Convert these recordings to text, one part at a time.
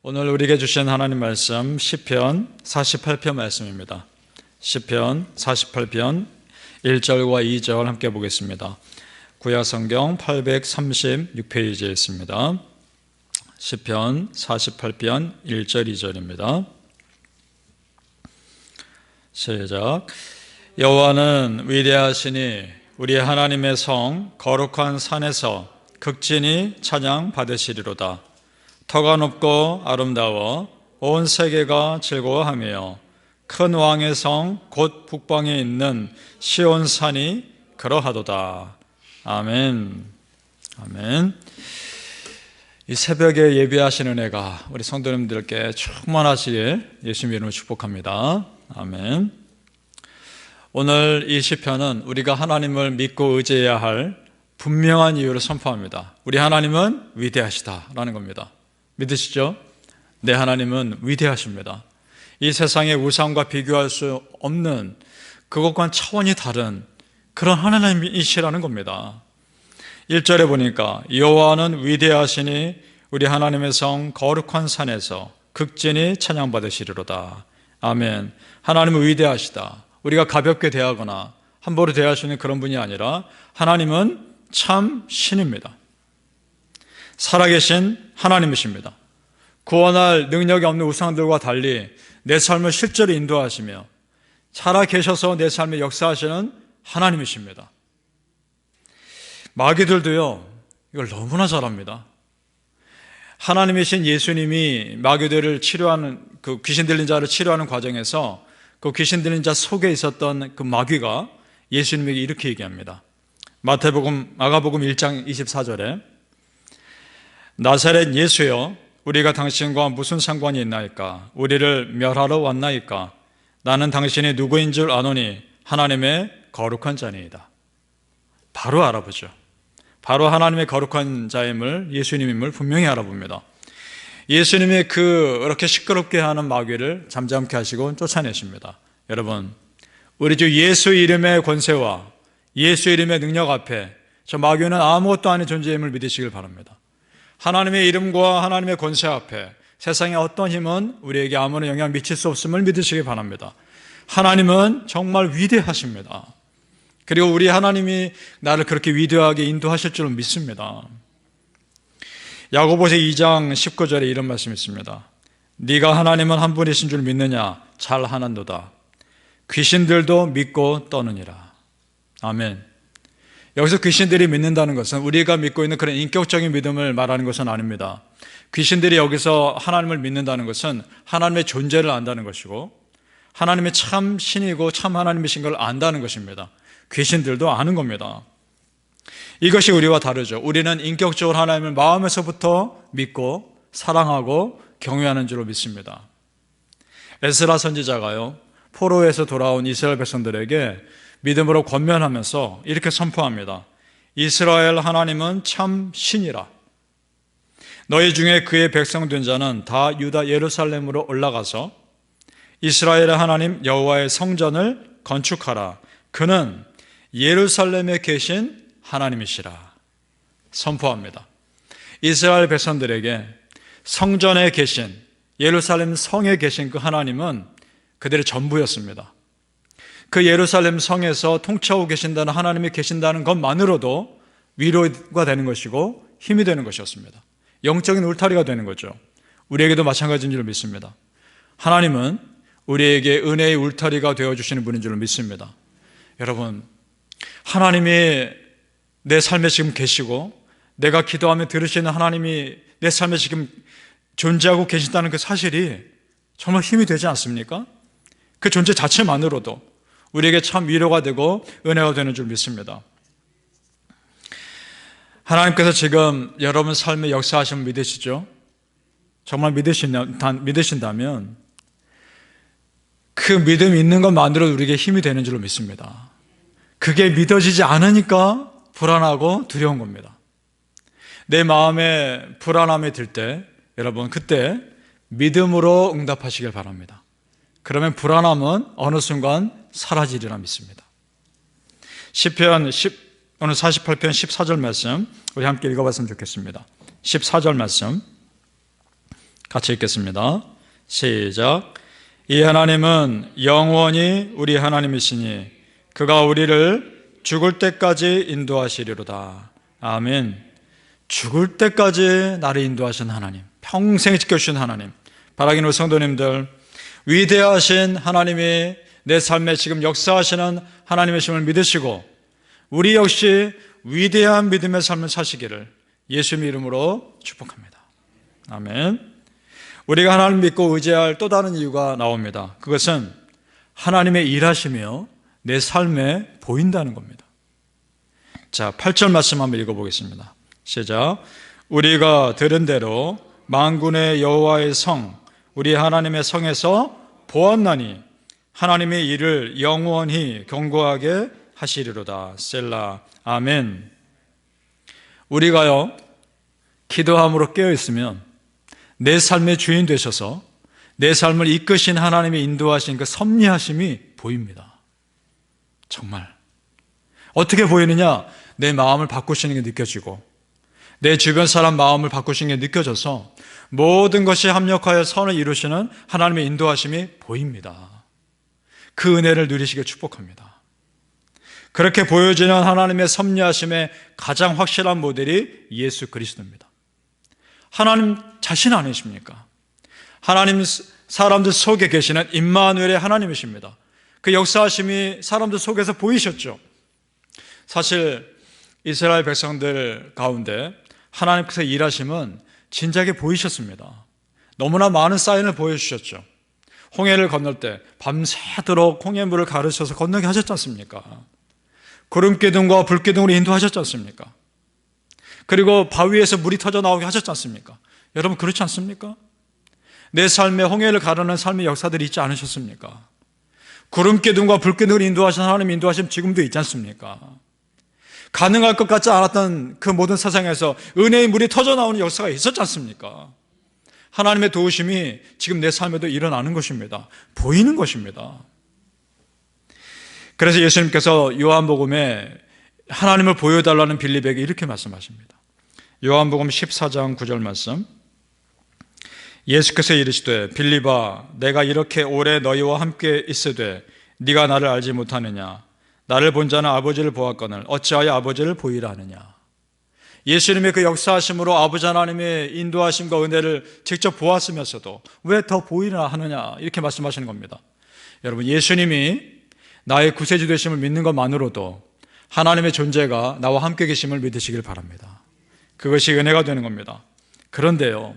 오늘 우리에게 주신 하나님 말씀 시편 48편 말씀입니다. 시편 48편 1절과 2절 함께 보겠습니다. 구약성경 836페이지에 있습니다. 시편 48편 1절 2절입니다. 시작. 여호와는 위대하시니 우리 하나님의 성 거룩한 산에서 극진히 찬양 받으시리로다. 터가 높고 아름다워 온 세계가 즐거워하며 큰 왕의 성 곧 북방에 있는 시온산이 그러하도다. 아멘. 아멘. 이 새벽에 예배하시는 은혜가 우리 성도님들께 충만하시길 예수님 이름으로 축복합니다. 아멘. 오늘 이 시편은 우리가 하나님을 믿고 의지해야 할 분명한 이유를 선포합니다. 우리 하나님은 위대하시다라는 겁니다. 믿으시죠? 내 하나님은 위대하십니다. 이 세상의 우상과 비교할 수 없는 그것과는 차원이 다른 그런 하나님이시라는 겁니다. 1절에 보니까 여호와는 위대하시니 우리 하나님의 성 거룩한 산에서 극진히 찬양받으시리로다. 아멘. 하나님은 위대하시다. 우리가 가볍게 대하거나 함부로 대할 수 있는 그런 분이 아니라 하나님은 참 신입니다. 살아계신 하나님이십니다. 구원할 능력이 없는 우상들과 달리 내 삶을 실제로 인도하시며 살아계셔서 내 삶에 역사하시는 하나님이십니다. 마귀들도요, 이걸 너무나 잘합니다. 하나님이신 예수님이 마귀들을 치료하는, 그 귀신 들린 자를 치료하는 과정에서 그 귀신 들린 자 속에 있었던 그 마귀가 예수님에게 이렇게 얘기합니다. 마가복음 1장 24절에 나사렛 예수여, 우리가 당신과 무슨 상관이 있나이까? 우리를 멸하러 왔나이까? 나는 당신이 누구인 줄 아노니 하나님의 거룩한 자니이다. 바로 알아보죠. 바로 하나님의 거룩한 자임을, 예수님임을 분명히 알아봅니다. 예수님이 그렇게 시끄럽게 하는 마귀를 잠잠케 하시고 쫓아내십니다. 여러분, 우리 주 예수 이름의 권세와 예수 이름의 능력 앞에 저 마귀는 아무것도 아닌 존재임을 믿으시길 바랍니다. 하나님의 이름과 하나님의 권세 앞에 세상의 어떤 힘은 우리에게 아무런 영향을 미칠 수 없음을 믿으시기 바랍니다. 하나님은 정말 위대하십니다. 그리고 우리 하나님이 나를 그렇게 위대하게 인도하실 줄 믿습니다. 야고보서 2장 19절에 이런 말씀이 있습니다. 네가 하나님은 한 분이신 줄 믿느냐? 잘하는도다. 귀신들도 믿고 떠느니라. 아멘. 여기서 귀신들이 믿는다는 것은 우리가 믿고 있는 그런 인격적인 믿음을 말하는 것은 아닙니다. 귀신들이 여기서 하나님을 믿는다는 것은 하나님의 존재를 안다는 것이고 하나님의 참 신이고 참 하나님이신 걸 안다는 것입니다. 귀신들도 아는 겁니다. 이것이 우리와 다르죠. 우리는 인격적으로 하나님을 마음에서부터 믿고 사랑하고 경외하는 줄로 믿습니다. 에스라 선지자가요, 포로에서 돌아온 이스라엘 백성들에게 믿음으로 권면하면서 이렇게 선포합니다. 이스라엘 하나님은 참 신이라. 너희 중에 그의 백성 된 자는 다 유다 예루살렘으로 올라가서 이스라엘의 하나님 여호와의 성전을 건축하라. 그는 예루살렘에 계신 하나님이시라. 선포합니다. 이스라엘 백성들에게 성전에 계신, 예루살렘 성에 계신 그 하나님은 그들의 전부였습니다. 그 예루살렘 성에서 통치하고 계신다는 하나님이 계신다는 것만으로도 위로가 되는 것이고 힘이 되는 것이었습니다. 영적인 울타리가 되는 거죠. 우리에게도 마찬가지인 줄 믿습니다. 하나님은 우리에게 은혜의 울타리가 되어주시는 분인 줄 믿습니다. 여러분, 하나님이 내 삶에 지금 계시고 내가 기도하면 들으시는 하나님이 내 삶에 지금 존재하고 계신다는 그 사실이 정말 힘이 되지 않습니까? 그 존재 자체만으로도 우리에게 참 위로가 되고 은혜가 되는 줄 믿습니다. 하나님께서 지금 여러분 삶에 역사하심을 믿으시죠? 정말 믿으신다면 그 믿음이 있는 것만으로도 우리에게 힘이 되는 줄로 믿습니다. 그게 믿어지지 않으니까 불안하고 두려운 겁니다. 내 마음에 불안함이 들 때 여러분 그때 믿음으로 응답하시길 바랍니다. 그러면 불안함은 어느 순간 사라지리라 믿습니다. 시편 오늘 48편 14절 말씀 우리 함께 읽어봤으면 좋겠습니다. 14절 말씀 같이 읽겠습니다. 시작. 이 하나님은 영원히 우리 하나님이시니 그가 우리를 죽을 때까지 인도하시리로다. 아멘. 죽을 때까지 나를 인도하신 하나님, 평생 지켜주신 하나님, 바라기는 우리 성도님들, 위대하신 하나님이 내 삶에 지금 역사하시는 하나님이심을 믿으시고 우리 역시 위대한 믿음의 삶을 사시기를 예수님의 이름으로 축복합니다. 아멘. 우리가 하나님 믿고 의지할 또 다른 이유가 나옵니다. 그것은 하나님의 일하시며 내 삶에 보인다는 겁니다. 자, 8절 말씀 한번 읽어보겠습니다. 시작. 우리가 들은 대로 만군의 여호와의 성, 우리 하나님의 성에서 보았나니 하나님의 일을 영원히 견고하게 하시리로다. 셀라. 아멘. 우리가요, 기도함으로 깨어있으면 내 삶의 주인 되셔서 내 삶을 이끄신 하나님의 인도하신 그 섭리하심이 보입니다. 정말. 어떻게 보이느냐? 내 마음을 바꾸시는 게 느껴지고 내 주변 사람 마음을 바꾸시는 게 느껴져서 모든 것이 합력하여 선을 이루시는 하나님의 인도하심이 보입니다. 그 은혜를 누리시길 축복합니다. 그렇게 보여지는 하나님의 섭리하심의 가장 확실한 모델이 예수 그리스도입니다. 하나님 자신 아니십니까? 하나님 사람들 속에 계시는 임마누엘의 하나님이십니다. 그 역사하심이 사람들 속에서 보이셨죠. 사실 이스라엘 백성들 가운데 하나님께서 일하심은 진작에 보이셨습니다. 너무나 많은 사인을 보여주셨죠. 홍해를 건널 때 밤새도록 홍해물을 가르쳐서 건너게 하셨지 않습니까? 구름기둥과 불기둥으로 인도하셨지 않습니까? 그리고 바위에서 물이 터져 나오게 하셨지 않습니까? 여러분 그렇지 않습니까? 내 삶에 홍해를 가르는 삶의 역사들이 있지 않으셨습니까? 구름기둥과 불기둥으로 인도하신 하나님 인도하심 지금도 있지 않습니까? 가능할 것 같지 않았던 그 모든 세상에서 은혜의 물이 터져 나오는 역사가 있었지 않습니까? 하나님의 도우심이 지금 내 삶에도 일어나는 것입니다. 보이는 것입니다. 그래서 예수님께서 요한복음에 하나님을 보여달라는 빌립에게 이렇게 말씀하십니다. 요한복음 14장 9절 말씀. 예수께서 이르시되 빌립아 내가 이렇게 오래 너희와 함께 있으되 네가 나를 알지 못하느냐? 나를 본 자는 아버지를 보았거늘 어찌하여 아버지를 보이라 하느냐? 예수님의 그 역사하심으로 아버지 하나님의 인도하심과 은혜를 직접 보았으면서도 왜 더 보이라 하느냐? 이렇게 말씀하시는 겁니다. 여러분 예수님이 나의 구세주 되심을 믿는 것만으로도 하나님의 존재가 나와 함께 계심을 믿으시길 바랍니다. 그것이 은혜가 되는 겁니다. 그런데요,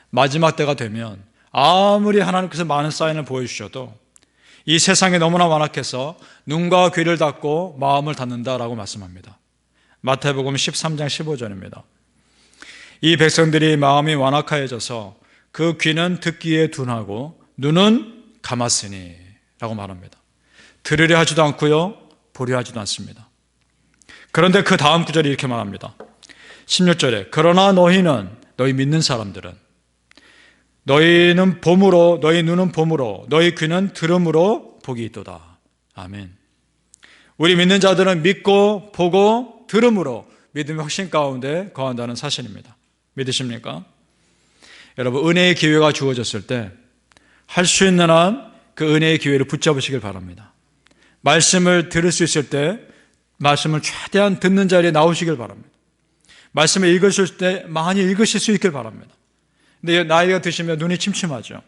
마지막 때가 되면 아무리 하나님께서 많은 사인을 보여주셔도 이 세상에 너무나 완악해서 눈과 귀를 닫고 마음을 닫는다라고 말씀합니다. 마태복음 13장 15절입니다. 이 백성들이 마음이 완악하여져서 그 귀는 듣기에 둔하고 눈은 감았으니 라고 말합니다. 들으려 하지도 않고요, 보려 하지도 않습니다. 그런데 그 다음 구절이 이렇게 말합니다. 16절에 그러나 너희는, 너희 믿는 사람들은 너희는 봄으로, 너희 눈은 봄으로, 너희 귀는 들음으로 복이 있도다. 아멘. 우리 믿는 자들은 믿고 보고 들음으로 믿음의 확신 가운데 거한다는 사실입니다. 믿으십니까? 여러분 은혜의 기회가 주어졌을 때 할 수 있는 한 그 은혜의 기회를 붙잡으시길 바랍니다. 말씀을 들을 수 있을 때 말씀을 최대한 듣는 자리에 나오시길 바랍니다. 말씀을 읽으실 때 많이 읽으실 수 있길 바랍니다. 근데 나이가 드시면 눈이 침침하죠.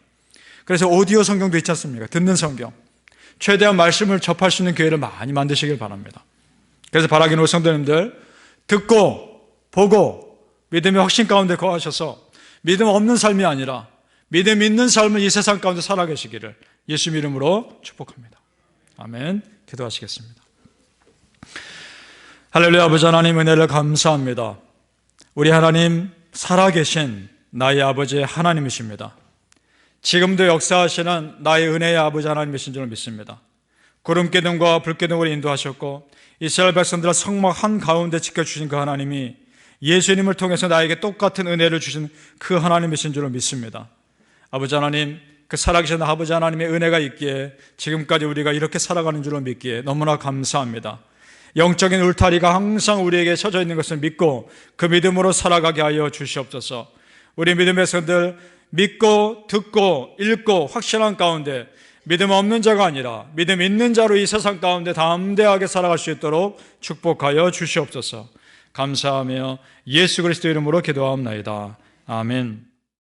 그래서 오디오 성경도 있지 않습니까? 듣는 성경. 최대한 말씀을 접할 수 있는 기회를 많이 만드시길 바랍니다. 그래서 바라기는 성도님들 듣고 보고 믿음의 확신 가운데 거하셔서 믿음 없는 삶이 아니라 믿음 있는 삶을 이 세상 가운데 살아계시기를 예수 이름으로 축복합니다. 아멘. 기도하시겠습니다. 할렐루야. 아버지 하나님 은혜를 감사합니다. 우리 하나님 살아계신 나의 아버지 하나님이십니다. 지금도 역사하시는 나의 은혜의 아버지 하나님이신 줄 믿습니다. 구름기둥과 불기둥으로 인도하셨고 이스라엘 백성들을 성막 한가운데 지켜주신 그 하나님이 예수님을 통해서 나에게 똑같은 은혜를 주신 그 하나님이신 줄 믿습니다. 아버지 하나님, 그 살아계신 아버지 하나님의 은혜가 있기에 지금까지 우리가 이렇게 살아가는 줄로 믿기에 너무나 감사합니다. 영적인 울타리가 항상 우리에게 쳐져 있는 것을 믿고 그 믿음으로 살아가게 하여 주시옵소서. 우리 믿음의 성들 믿고 듣고 읽고 확신한 가운데 믿음 없는 자가 아니라 믿음 있는 자로 이 세상 가운데 담대하게 살아갈 수 있도록 축복하여 주시옵소서. 감사하며 예수 그리스도 이름으로 기도하옵나이다. 아멘.